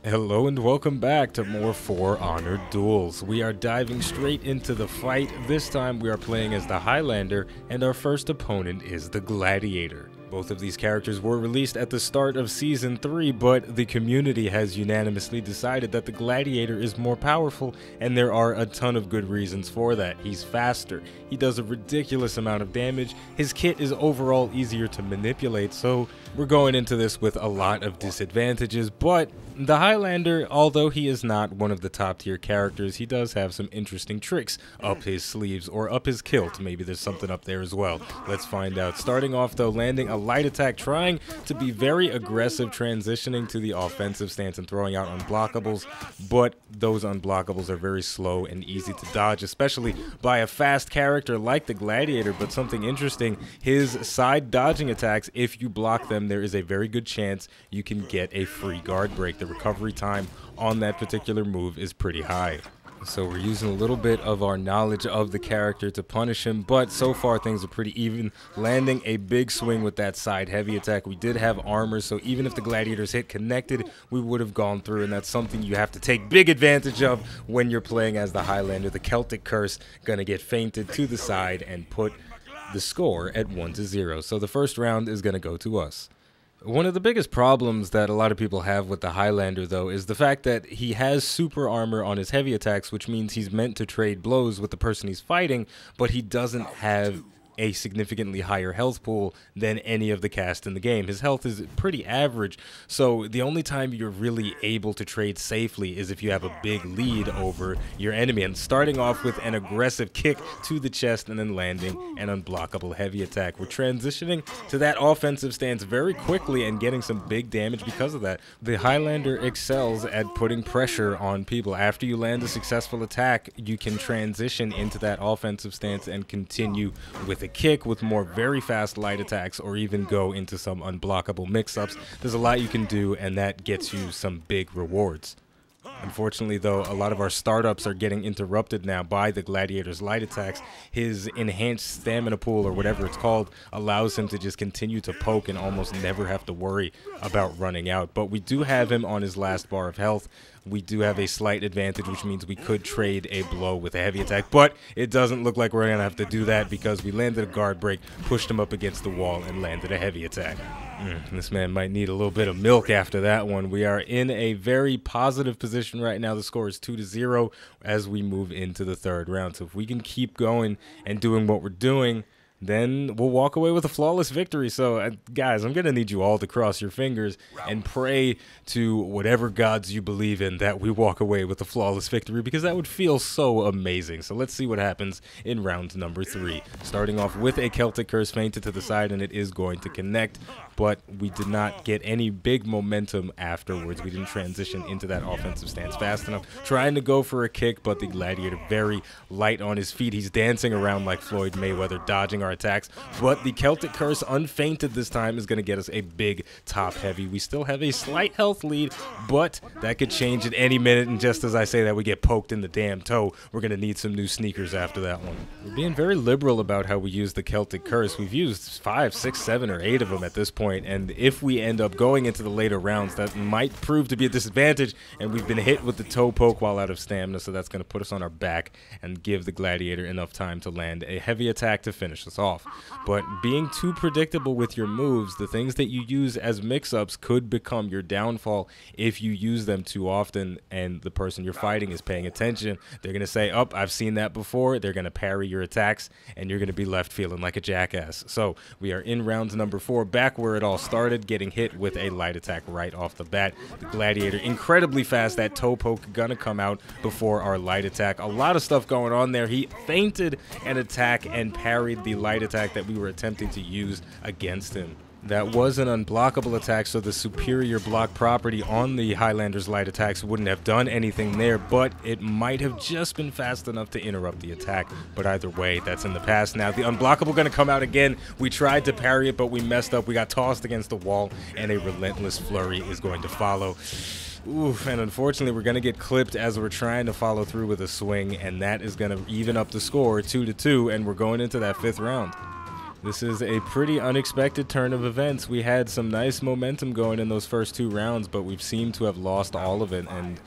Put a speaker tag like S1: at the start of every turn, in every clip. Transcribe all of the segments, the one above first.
S1: Hello and welcome back to more For Honor Duels. We are diving straight into the fight. This time we are playing as the Highlander and our first opponent is the Gladiator. Both of these characters were released at the start of Season 3, but the community has unanimously decided that the Gladiator is more powerful, and there are a ton of good reasons for that. He's faster, he does a ridiculous amount of damage, his kit is overall easier to manipulate, so we're going into this with a lot of disadvantages, but the Highlander, although he is not one of the top tier characters, he does have some interesting tricks up his sleeves, or up his kilt. Maybe there's something up there as well. Let's find out. Starting off though, landing a light attack, trying to be very aggressive, transitioning to the offensive stance and throwing out unblockables, but those unblockables are very slow and easy to dodge, especially by a fast character like the Gladiator. But something interesting, his side dodging attacks, if you block them, there is a very good chance you can get a free guard break. The recovery time on that particular move is pretty high. So we're using a little bit of our knowledge of the character to punish him, but so far things are pretty even. Landing a big swing with that side heavy attack. We did have armor, so even if the Gladiators hit connected, we would have gone through, and that's something you have to take big advantage of when you're playing as the Highlander. The Celtic Curse gonna get feinted to the side and put the score at 1-0. So the first round is gonna go to us. One of the biggest problems that a lot of people have with the Highlander, though, is the fact that he has super armor on his heavy attacks, which means he's meant to trade blows with the person he's fighting, but he doesn't have a significantly higher health pool than any of the cast in the game. His health is pretty average, so the only time you're really able to trade safely is if you have a big lead over your enemy. And starting off with an aggressive kick to the chest and then landing an unblockable heavy attack. We're transitioning to that offensive stance very quickly and getting some big damage because of that. The Highlander excels at putting pressure on people. After you land a successful attack, you can transition into that offensive stance and continue with a kick with more very fast light attacks, or even go into some unblockable mix-ups. There's a lot you can do, and that gets you some big rewards. Unfortunately, though, a lot of our startups are getting interrupted now by the Gladiator's light attacks. His enhanced stamina pool, or whatever it's called, allows him to just continue to poke and almost never have to worry about running out. But we do have him on his last bar of health. We do have a slight advantage, which means we could trade a blow with a heavy attack, but it doesn't look like we're going to have to do that because we landed a guard break, pushed him up against the wall, and landed a heavy attack. This man might need a little bit of milk after that one. We are in a very positive position right now. The score is 2-0 as we move into the third round. So if we can keep going and doing what we're doing, then we'll walk away with a flawless victory. So, guys, I'm going to need you all to cross your fingers and pray to whatever gods you believe in that we walk away with a flawless victory, because that would feel so amazing. So let's see what happens in round number 3. Starting off with a Celtic Curse feinted to the side, and it is going to connect, but we did not get any big momentum afterwards. We didn't transition into that offensive stance fast enough. Trying to go for a kick, but the Gladiator very light on his feet. He's dancing around like Floyd Mayweather, dodging our attacks, but the Celtic Curse unfeinted this time is going to get us a big top heavy. We still have a slight health lead, but that could change at any minute, and just as I say that, we get poked in the damn toe. We're going to need some new sneakers after that one. We're being very liberal about how we use the Celtic Curse. We've used 5, 6, 7, or 8 of them at this point, and if we end up going into the later rounds, that might prove to be a disadvantage, and we've been hit with the toe poke while out of stamina, so that's going to put us on our back and give the Gladiator enough time to land a heavy attack to finish us off. But being too predictable with your moves, the things that you use as mix-ups could become your downfall if you use them too often and the person you're fighting is paying attention. They're going to say, oh, I've seen that before. They're going to parry your attacks, and you're going to be left feeling like a jackass. So we are in round number 4, back where it all started, getting hit with a light attack right off the bat. The Gladiator incredibly fast. That toe poke gonna come out before our light attack. A lot of stuff going on there. He feinted an attack and parried the light attack that we were attempting to use against him. That was an unblockable attack, so the superior block property on the Highlander's light attacks wouldn't have done anything there, but it might have just been fast enough to interrupt the attack. But either way, that's in the past now. The unblockable going to come out again. We tried to parry it, but we messed up. We got tossed against the wall, and a relentless flurry is going to follow. Oof, and unfortunately we're going to get clipped as we're trying to follow through with a swing, and that is going to even up the score 2-2, and we're going into that 5th round. This is a pretty unexpected turn of events. We had some nice momentum going in those first 2 rounds, but we've seemed to have lost all of it, and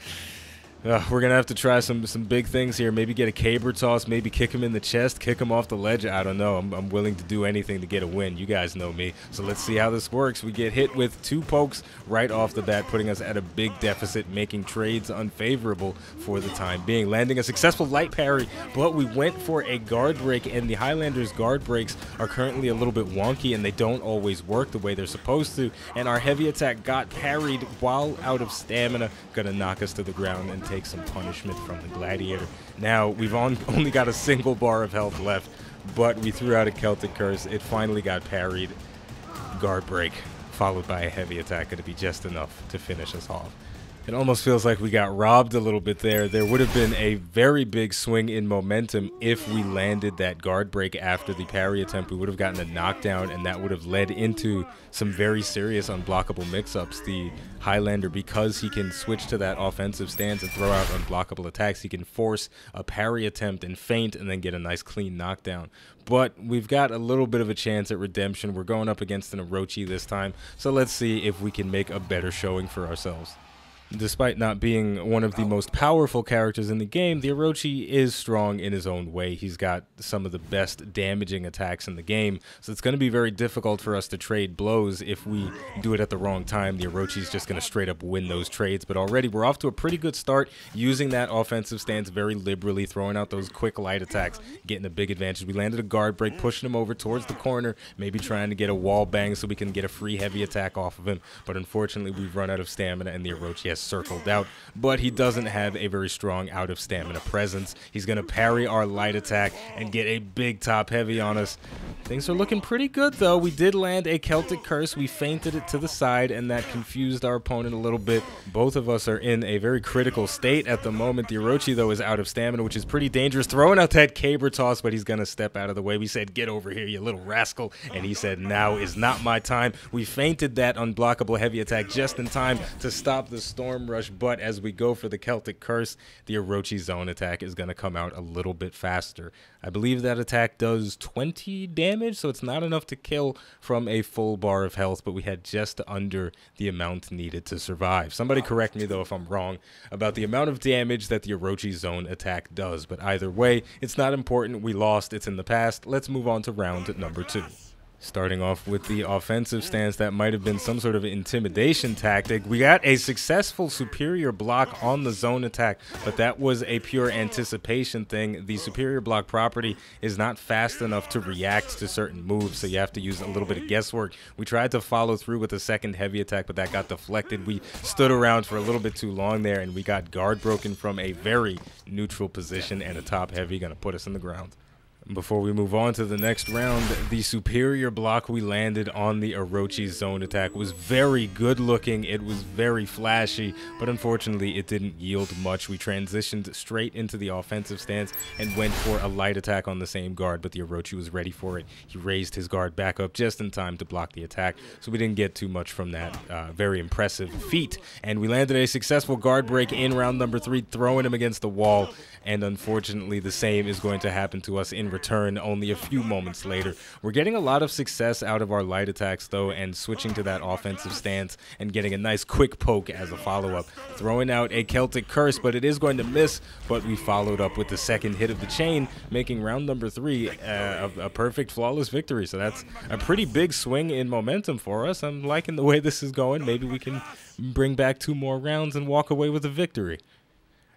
S1: we're going to have to try some big things here. Maybe get a caber toss, maybe kick him in the chest, kick him off the ledge. I don't know. I'm willing to do anything to get a win. You guys know me. So let's see how this works. We get hit with 2 pokes right off the bat, putting us at a big deficit, making trades unfavorable for the time being. Landing a successful light parry, but we went for a guard break, and the Highlander's guard breaks are currently a little bit wonky, and they don't always work the way they're supposed to. And our heavy attack got parried while out of stamina. Gonna knock us to the ground and take some punishment from the Gladiator. Now, we've only got a single bar of health left, but we threw out a Celtic Curse. It finally got parried. Guard break, followed by a heavy attack. Gonna be just enough to finish us off. It almost feels like we got robbed a little bit there. There would have been a very big swing in momentum if we landed that guard break after the parry attempt. We would have gotten a knockdown, and that would have led into some very serious unblockable mix-ups. The Highlander, because he can switch to that offensive stance and throw out unblockable attacks, he can force a parry attempt and feint and then get a nice clean knockdown. But we've got a little bit of a chance at redemption. We're going up against an Orochi this time, so let's see if we can make a better showing for ourselves. Despite not being one of the most powerful characters in the game, the Orochi is strong in his own way. He's got some of the best damaging attacks in the game, so it's going to be very difficult for us to trade blows if we do it at the wrong time. The Orochi's just going to straight up win those trades, but already we're off to a pretty good start, using that offensive stance very liberally, throwing out those quick light attacks, getting a big advantage. We landed a guard break, pushing him over towards the corner, maybe trying to get a wall bang so we can get a free heavy attack off of him, but unfortunately we've run out of stamina and the Orochi has circled out, but he doesn't have a very strong out of stamina presence. He's going to parry our light attack and get a big top heavy on us. Things are looking pretty good though. We did land a Celtic Curse. We feinted it to the side, and that confused our opponent a little bit. Both of us are in a very critical state at the moment. The Orochi though is out of stamina, which is pretty dangerous, throwing out that caber toss, but he's going to step out of the way. We said, get over here, you little rascal, and he said, now is not my time. We feinted that unblockable heavy attack just in time to stop the storm rush, but as we go for the Celtic Curse, the Orochi zone attack is going to come out a little bit faster. I believe that attack does 20 damage, so it's not enough to kill from a full bar of health, but we had just under the amount needed to survive. Somebody correct me though if I'm wrong about the amount of damage that the Orochi zone attack does, but either way, it's not important. We lost. It's in the past. Let's move on to round number 2. Starting off with the offensive stance, that might have been some sort of intimidation tactic. We got a successful superior block on the zone attack, but that was a pure anticipation thing. The superior block property is not fast enough to react to certain moves, so you have to use a little bit of guesswork. We tried to follow through with a second heavy attack, but that got deflected. We stood around for a little bit too long there, and we got guard broken from a very neutral position, and a top heavy going to put us in the ground. Before we move on to the next round, the superior block we landed on the Orochi zone attack was very good looking. It was very flashy, but unfortunately it didn't yield much. We transitioned straight into the offensive stance and went for a light attack on the same guard, but the Orochi was ready for it. He raised his guard back up just in time to block the attack, so we didn't get too much from that very impressive feat. And we landed a successful guard break in round number 3, throwing him against the wall, and unfortunately the same is going to happen to us in return only a few moments later. We're getting a lot of success out of our light attacks though, and switching to that offensive stance and getting a nice quick poke as a follow-up. Throwing out a Celtic Curse, but it is going to miss, but we followed up with the second hit of the chain, making round number 3 a perfect flawless victory. So that's a pretty big swing in momentum for us. I'm liking the way this is going. Maybe we can bring back 2 more rounds and walk away with a victory.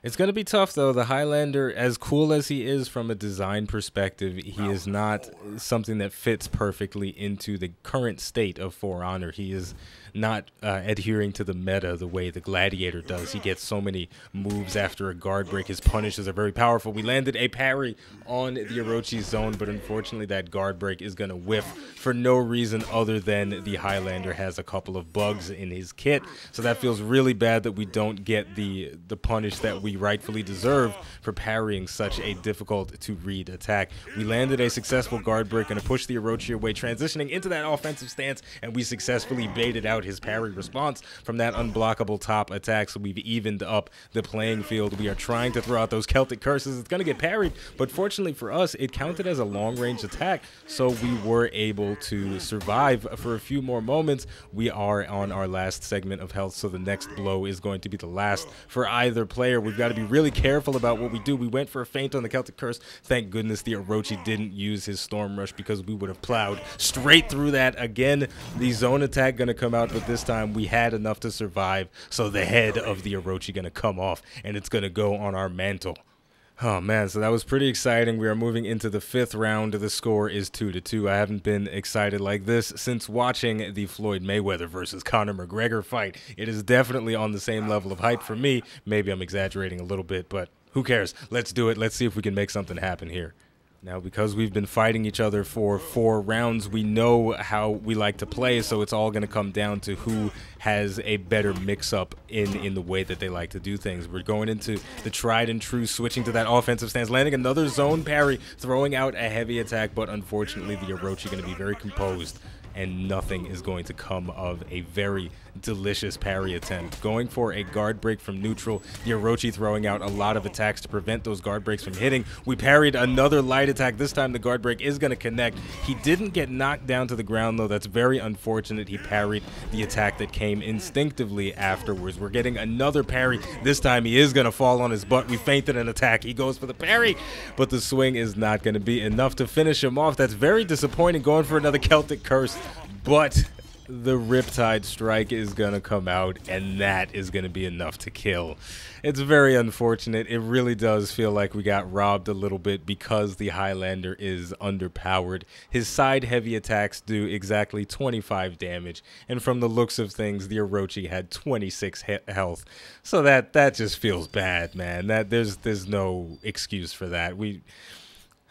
S1: It's going to be tough, though. The Highlander, as cool as he is from a design perspective, he is not something that fits perfectly into the current state of For Honor. He is not adhering to the meta the way the Gladiator does. He gets so many moves after a guard break. His punishes are very powerful. We landed a parry on the Orochi zone, but unfortunately that guard break is going to whiff for no reason other than the Highlander has a couple of bugs in his kit. So that feels really bad that we don't get the punish that we we rightfully deserve for parrying such a difficult to read attack. We landed a successful guard break and pushed the Orochi away, transitioning into that offensive stance, and we successfully baited out his parry response from that unblockable top attack. So we've evened up the playing field. We are trying to throw out those Celtic curses. It's going to get parried, but fortunately for us, it counted as a long-range attack, so we were able to survive for a few more moments. We are on our last segment of health, so the next blow is going to be the last for either player. We've got to be really careful about what we do. We went for a feint on the Celtic curse. Thank goodness the Orochi didn't use his storm rush, because we would have plowed straight through that. Again, the zone attack going to come out, but this time we had enough to survive, so the head of the Orochi going to come off, and it's going to go on our mantle. Oh man, so that was pretty exciting. We are moving into the 5th round. The score is 2-2. I haven't been excited like this since watching the Floyd Mayweather versus Conor McGregor fight. It is definitely on the same level of hype for me. Maybe I'm exaggerating a little bit, but who cares? Let's do it. Let's see if we can make something happen here. Now, because we've been fighting each other for 4 rounds, we know how we like to play, so it's all going to come down to who has a better mix-up in the way that they like to do things. We're going into the tried and true, switching to that offensive stance, landing another zone parry, throwing out a heavy attack, but unfortunately the Orochi going to be very composed, and nothing is going to come of a very delicious parry attempt. Going for a guard break from neutral, the Orochi throwing out a lot of attacks to prevent those guard breaks from hitting. We parried another light attack. This time the guard break is going to connect. He didn't get knocked down to the ground, though. That's very unfortunate. He parried the attack that came instinctively afterwards. We're getting another parry. This time he is going to fall on his butt. We feinted an attack. He goes for the parry, but the swing is not going to be enough to finish him off. That's very disappointing, going for another Celtic curse, but the Riptide Strike is going to come out, and that is going to be enough to kill. It's very unfortunate. It really does feel like we got robbed a little bit because the Highlander is underpowered. His side heavy attacks do exactly 25 damage, and from the looks of things, the Orochi had 26 health. So that just feels bad, man. There's no excuse for that.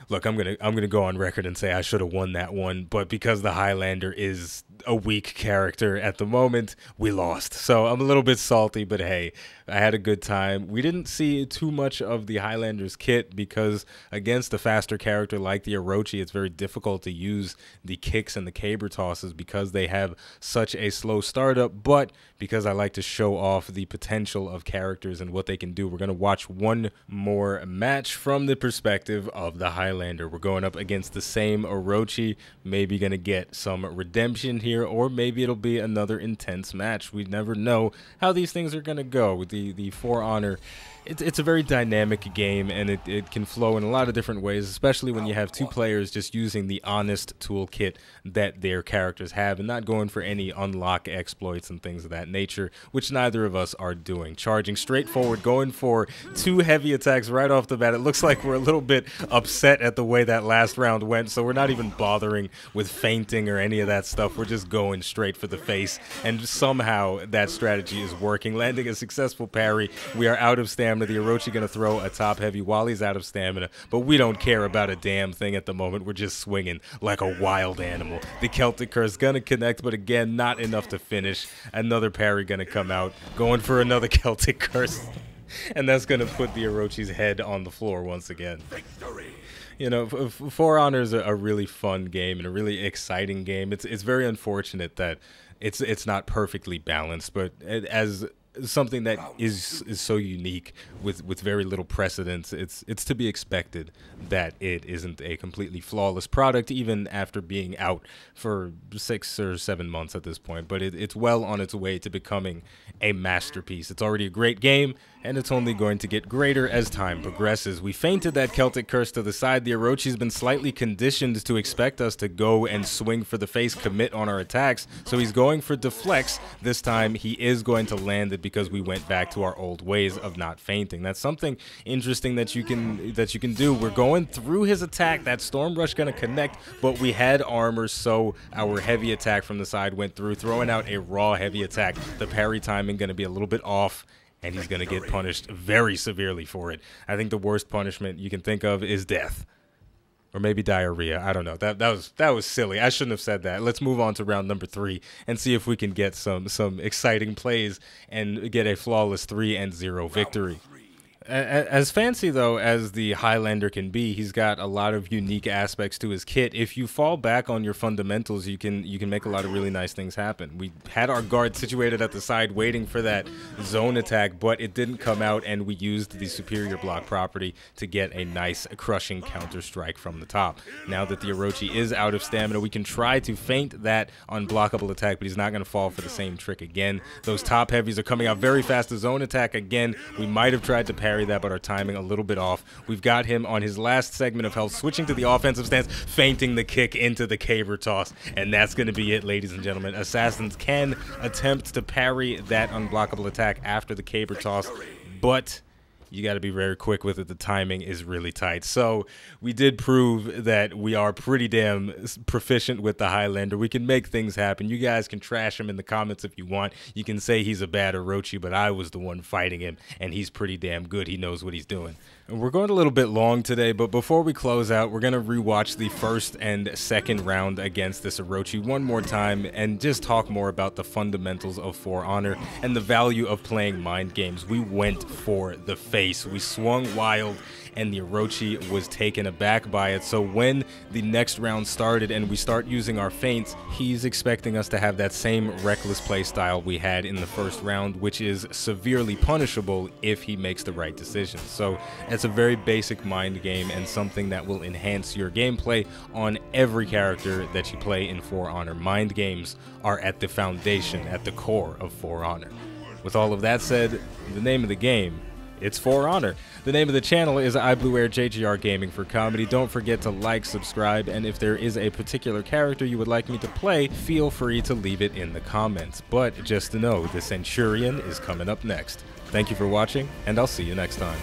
S1: Look, I'm gonna go on record and say I should have won that one, but because the Highlander is a weak character at the moment, we lost. So I'm a little bit salty, but hey, I had a good time. We didn't see too much of the Highlander's kit because against a faster character like the Orochi, it's very difficult to use the kicks and the caber tosses because they have such a slow startup, but because I like to show off the potential of characters and what they can do, we're going to watch one more match from the perspective of the Highlander. We're going up against the same Orochi, maybe going to get some redemption here, or maybe it'll be another intense match. We never know how these things are going to go. With the For Honor, it's a very dynamic game, and it can flow in a lot of different ways, especially when you have 2 players just using the honest toolkit that their characters have and not going for any unlock exploits and things of that nature, which neither of us are doing. Charging straight forward, going for 2 heavy attacks right off the bat. It looks like we're a little bit upset at the way that last round went, so we're not even bothering with feinting or any of that stuff. We're just going straight for the face, and somehow that strategy is working. Landing a successful parry. We are out of stamina. The Orochi going to throw a top heavy while he's out of stamina, but we don't care about a damn thing at the moment. We're just swinging like a wild animal. The Celtic curse going to connect, but again, not enough to finish. Another parry going to come out, going for another Celtic curse, and that's going to put the Orochi's head on the floor once again. Victory! You know, For Honor is a really fun game and a really exciting game. It's very unfortunate that it's not perfectly balanced, but as something that is so unique with very little precedence, it's to be expected that it isn't a completely flawless product even after being out for 6 or 7 months at this point. But it's well on its way to becoming a masterpiece. It's already a great game, and it's only going to get greater as time progresses. We feinted that Celtic curse to the side. The Orochi's been slightly conditioned to expect us to go and swing for the face, commit on our attacks, so he's going for deflects. This time he is going to land it because we went back to our old ways of not feinting. That's something interesting that you can do. We're going through his attack. That Storm Rush going to connect, but we had armor, so our heavy attack from the side went through, throwing out a raw heavy attack. The parry timing going to be a little bit off, and he's going to get punished very severely for it. I think the worst punishment you can think of is death. Or maybe diarrhea. I don't know. That was silly. I shouldn't have said that. Let's move on to round number 3 and see if we can get some exciting plays and get a flawless 3-0 victory. As fancy, though, as the Highlander can be, he's got a lot of unique aspects to his kit. If you fall back on your fundamentals, you can make a lot of really nice things happen. We had our guard situated at the side waiting for that zone attack, but it didn't come out, and we used the superior block property to get a nice crushing counter strike from the top. Now that the Orochi is out of stamina, we can try to feint that unblockable attack, but he's not going to fall for the same trick again. Those top heavies are coming out very fast. The zone attack again, we might have tried to parry that, but our timing a little bit off. We've got him on his last segment of health, switching to the offensive stance, feinting the kick into the caber toss, and that's going to be it, ladies and gentlemen. Assassins can attempt to parry that unblockable attack after the caber toss, but you got to be very quick with it. The timing is really tight. So we did prove that we are pretty damn proficient with the Highlander. We can make things happen. You guys can trash him in the comments if you want. You can say he's a bad Orochi, but I was the one fighting him, and he's pretty damn good. He knows what he's doing. And we're going a little bit long today, but before we close out, we're going to rewatch the first and second round against this Orochi one more time and just talk more about the fundamentals of For Honor and the value of playing mind games. We went for the face. We swung wild, and the Orochi was taken aback by it. So when the next round started and we start using our feints, he's expecting us to have that same reckless play style we had in the first round, which is severely punishable if he makes the right decisions. So it's a very basic mind game and something that will enhance your gameplay on every character that you play in For Honor. Mind games are at the foundation, at the core of For Honor. With all of that said, the name of the game, it's For Honor. The name of the channel is iBluairJgR Gaming for Comedy. Don't forget to like, subscribe, and if there is a particular character you would like me to play, feel free to leave it in the comments. But just to know, the Centurion is coming up next. Thank you for watching, and I'll see you next time.